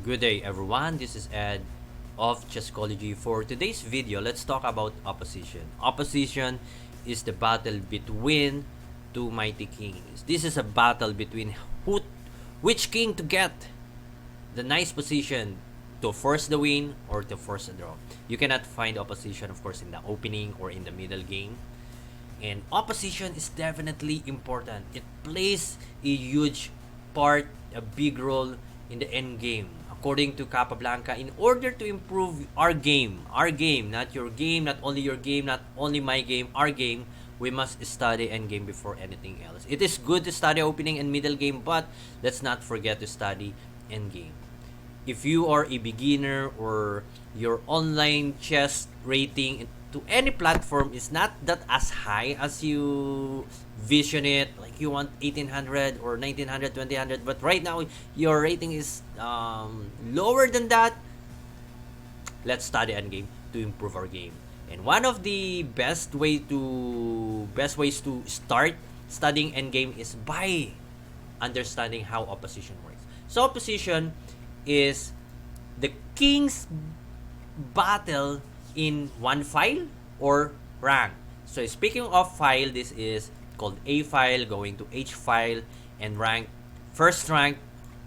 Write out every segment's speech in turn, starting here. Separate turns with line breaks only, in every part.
Good day everyone, this is Ed of Chesscology. For today's video, let's talk about opposition. Opposition is the battle between two mighty kings. This is a battle between which king to get the nice position to force the win or to force a draw. You cannot find opposition, of course, in the opening or in the middle game. And opposition is definitely important. It plays a huge part, a big role in the end game. According to Capablanca, in order to improve our game, not your game, not only your game, not only my game, our game, we must study end game before anything else. It is good to study opening and middle game, but let's not forget to study end game. If you are a beginner or your online chess rating to any platform is not that as high as you vision it, like you want 1800 or 1900, 2000, but right now your rating is lower than that, let's study endgame to improve our game. And one of the best ways to start studying endgame is by understanding how opposition works. So opposition is the king's battle in one file or rank. So speaking of file, this is called A file going to H file, and rank, first rank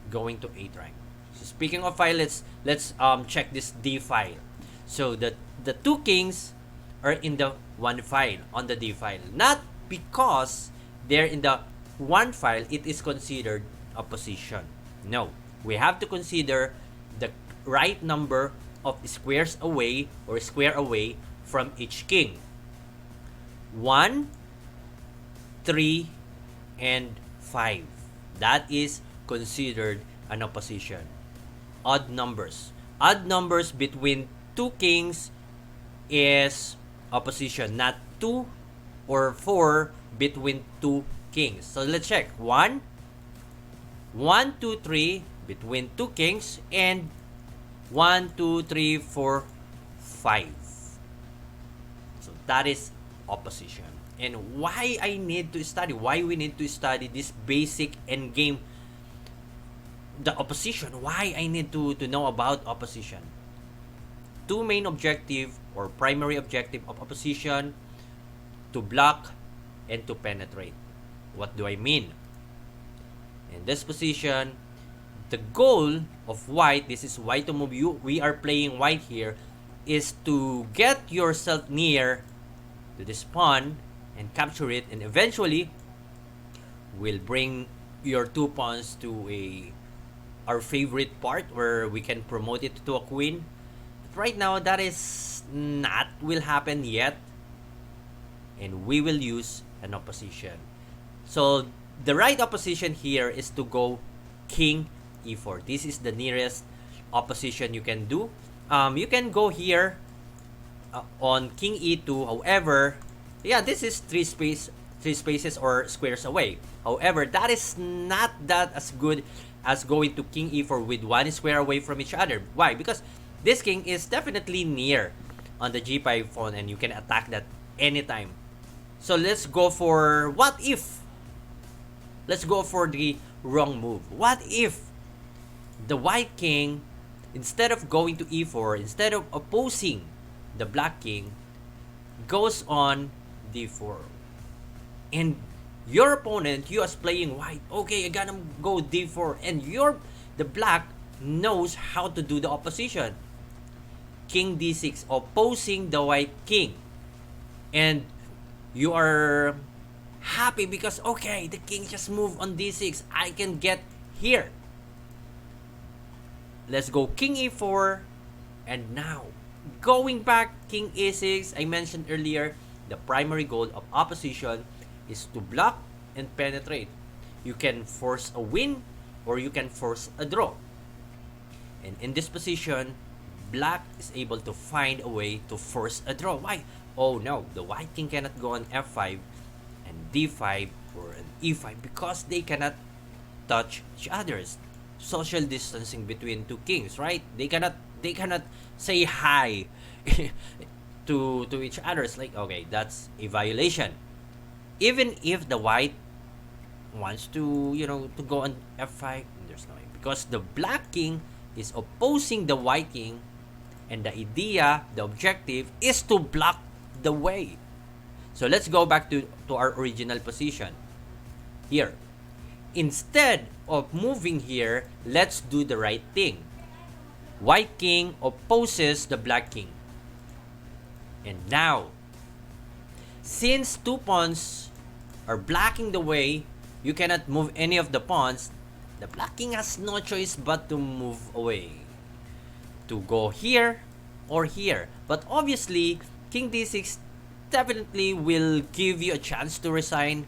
going to 8th rank. So speaking of file, let's check this D file. So the two kings are in the one file on the D file. Not because they're in the one file it is considered opposition. No, we have to consider the right number of squares away or square away from each king. 1, 3, and 5. That is considered an opposition. Odd numbers. Odd numbers between two kings is opposition, not 2 or 4 between two kings. So let's check. 1, 2, 3 between two kings, and 1, 2, 3, 4, 5. So that is opposition. And why I need to study, why we need to study this basic endgame, the opposition, why I need to know about opposition. Two main objective or primary objective of opposition: to block and to penetrate. What do I mean? In this position, the goal of white, this is white to move you, we are playing white here, is to get yourself near to this pawn and capture it, and eventually we'll bring your two pawns to our favorite part where we can promote it to a queen. But right now that is not will happen yet, and we will use an opposition. So the right opposition here is to go king e4. This is the nearest opposition you can do. You can go here on king e2. However, yeah, this is three spaces or squares away. However, that is not that as good as going to king e4 with one square away from each other. Why? Because this king is definitely near on the g5 pawn, and you can attack that anytime. So let's go for what if. Let's go for the wrong move. What if the white king, instead of going to e4, instead of opposing the black king, goes on d4, and your opponent, you as playing white, okay, I gotta go d4, and the black knows how to do the opposition, king d6, opposing the white king, and you are happy because okay, the king just moved on d6, I can get here. Let's go king e4, and now going back king a6. I mentioned earlier the primary goal of opposition is to block and penetrate. You can force a win or you can force a draw, and in this position black is able to find a way to force a draw. Why? Oh no, the white king cannot go on f5 and d5 or an e5 because they cannot touch each other's. Social distancing between two kings, right? They cannot say hi to each other. It's like, okay, that's a violation. Even if the white wants to, to go on f5, there's no way, because the black king is opposing the white king, and the idea, the objective, is to block the way. So let's go back to our original position. Here. Instead of moving here, let's do the right thing. White king opposes the black king. And now, since two pawns are blocking the way, you cannot move any of the pawns. The black king has no choice but to move away. To go here or here. But obviously, king d6 definitely will give you a chance to resign,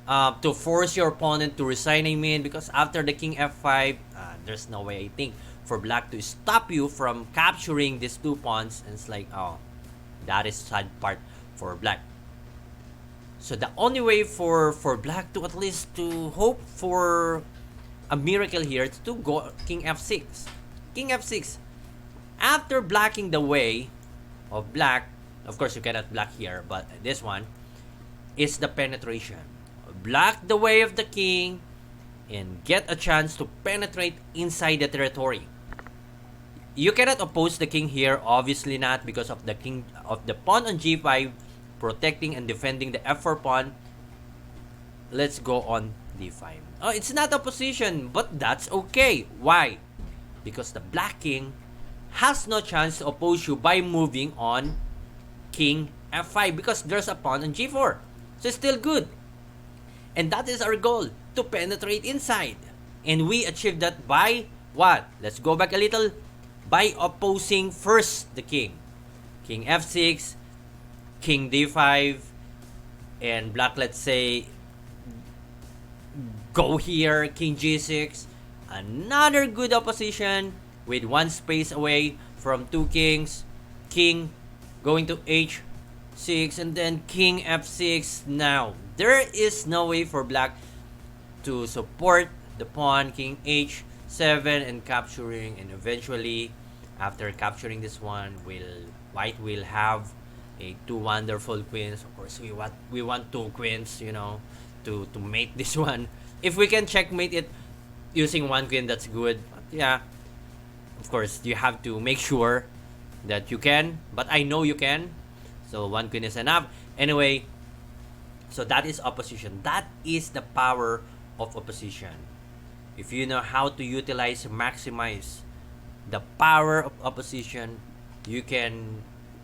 to force your opponent to resign, I mean, because after the king f5, there's no way, I think, for black to stop you from capturing these two pawns. And it's like, oh, that is sad part for black. So the only way for black to at least to hope for a miracle here is to go king f6. King f6. After blocking the way of black, of course you cannot block here, but this one is the penetration. Block the way of the king and get a chance to penetrate inside the territory. You cannot oppose the king here, obviously not, because of the king of the pawn on g5 protecting and defending the f4 pawn. Let's go on d5. Oh, it's not opposition, but that's okay. Why? Because the black king has no chance to oppose you by moving on king f5 because there's a pawn on g4. So it's still good. And that is our goal, to penetrate inside. And we achieved that by what? Let's go back a little. By opposing first the king. King f6, king d5, and black, let's say, go here, king g6. Another good opposition with one space away from two kings. King going to h6 and then king f6. Now, there is no way for black to support the pawn, king h7 and capturing, and eventually after capturing this one, white will have two wonderful queens. Of course, we want two queens, to mate this one. If we can checkmate it using one queen, that's good. But yeah, of course, you have to make sure that you can. But I know you can. So one queen is enough. Anyway, so that is opposition. That is the power of opposition. If you know how to utilize, maximize the power of opposition, you can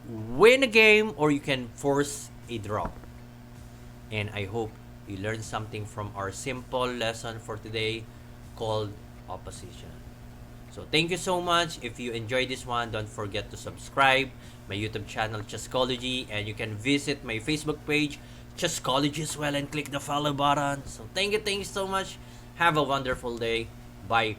win a game or you can force a draw. And I hope you learned something from our simple lesson for today called opposition. So thank you so much. If you enjoyed this one, don't forget to subscribe my YouTube channel Chesscology, and you can visit my Facebook page Chesscology as well and click the follow button. So thank you so much. Have a wonderful day. Bye.